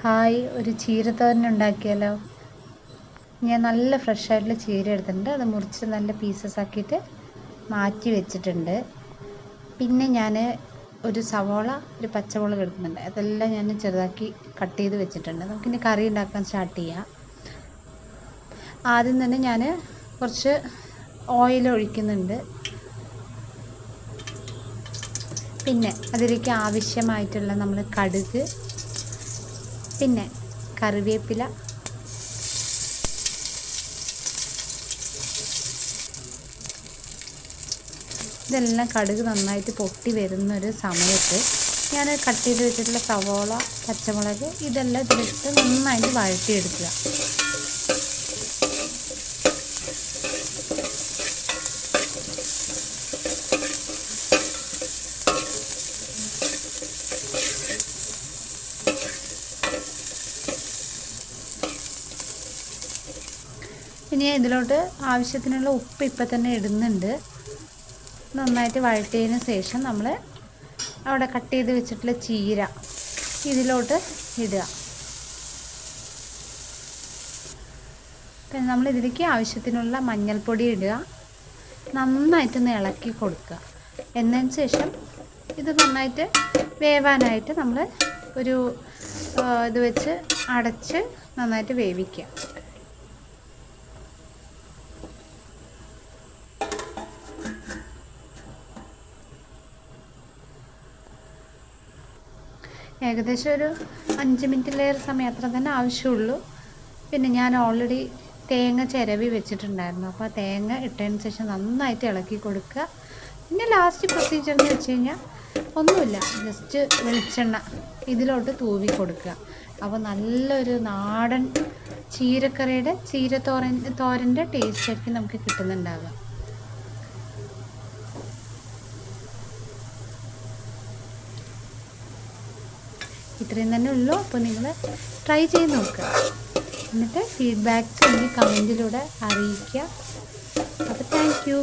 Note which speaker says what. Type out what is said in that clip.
Speaker 1: Hi, ഒരു ചീരത്തോരൻ ഉണ്ടാക്കിയാലോ? ഞാൻ നല്ല ഫ്രഷ് ആയിട്ടുള്ള ചീര എടുത്തിട്ടുണ്ട്. അത് മുറിച്ച് നല്ല പീസസ് ആക്കിയിട്ട് മാറ്റി വെച്ചിട്ടുണ്ട്. പിന്നെ ഞാൻ ഒരു സവോള, ഒരു പച്ചമുളക് എടുക്കുന്നുണ്ട്. അതെല്ലാം ഞാൻ ചെറുതാക്കി കട്ട് ചെയ്ത് വെച്ചിട്ടുണ്ട്. നമുക്കിനി കറി ഉണ്ടാക്കാൻ സ്റ്റാർട്ട് ചെയ്യാം. ആദ്യം തന്നെ ഞാൻ കുറച്ച് ഓയിൽ ഒഴിക്കുന്നുണ്ട്. പിന്നെ അതിലേക്ക് ആവശ്യമായിട്ടുള്ള നമ്മൾ കടുക്, പിന്നെ കറിവേപ്പില, ഇതെല്ലാം കടുക് നന്നായിട്ട് പൊട്ടി വരുന്നൊരു സമയത്ത് ഞാൻ കട്ട് ചെയ്ത് വെച്ചിട്ടുള്ള സവോള, പച്ചമുളക് ഇതെല്ലാം ഇതിലിട്ട് നന്നായിട്ട് വഴറ്റിയെടുക്കുക. ഇനി ഇതിലോട്ട് ആവശ്യത്തിനുള്ള ഉപ്പ് ഇപ്പം തന്നെ ഇടുന്നുണ്ട്. നന്നായിട്ട് വഴറ്റിയതിന് ശേഷം നമ്മൾ അവിടെ കട്ട് ചെയ്ത് വെച്ചിട്ടുള്ള ചീര ഇതിലോട്ട് ഇടുക. പിന്നെ നമ്മൾ ഇതിലേക്ക് ആവശ്യത്തിനുള്ള മഞ്ഞൾപ്പൊടി ഇടുക. നന്നായിട്ടൊന്ന് ഇളക്കി കൊടുക്കുക. എന്നതിന് ശേഷം ഇത് നന്നായിട്ട് വേവാനായിട്ട് നമ്മൾ ഒരു ഇത് വെച്ച് അടച്ച് നന്നായിട്ട് വേവിക്കുക. ഏകദേശം ഒരു 5 മിനിറ്റിലേറെ സമയം അത്ര തന്നെ ആവശ്യമുള്ളൂ. പിന്നെ ഞാൻ ഓൾറെഡി തേങ്ങ ചിരവി വെച്ചിട്ടുണ്ടായിരുന്നു. അപ്പോൾ ആ തേങ്ങ ഇട്ടതിന് ശേഷം നന്നായിട്ട് ഇളക്കി കൊടുക്കുക. പിന്നെ ലാസ്റ്റ് പ്രൊസീജിയർ എന്ന് വെച്ച് കഴിഞ്ഞാൽ ഒന്നുമില്ല, ജസ്റ്റ് വെളിച്ചെണ്ണ ഇതിലോട്ട് തൂവി കൊടുക്കുക. അപ്പോൾ നല്ലൊരു നാടൻ ചീരത്തോരൻ്റെ ടേസ്റ്റ് ആയിരിക്കും നമുക്ക് കിട്ടുന്നുണ്ടാവുക. ഇത്രയും തന്നെ ഉള്ളൂ. അപ്പോൾ നിങ്ങൾ ട്രൈ ചെയ്ത് നോക്കുക. എന്നിട്ട് ഫീഡ്ബാക്ക്സ് എനിക്ക് കമൻറ്റിലൂടെ അറിയിക്കുക. അപ്പോൾ താങ്ക് യു.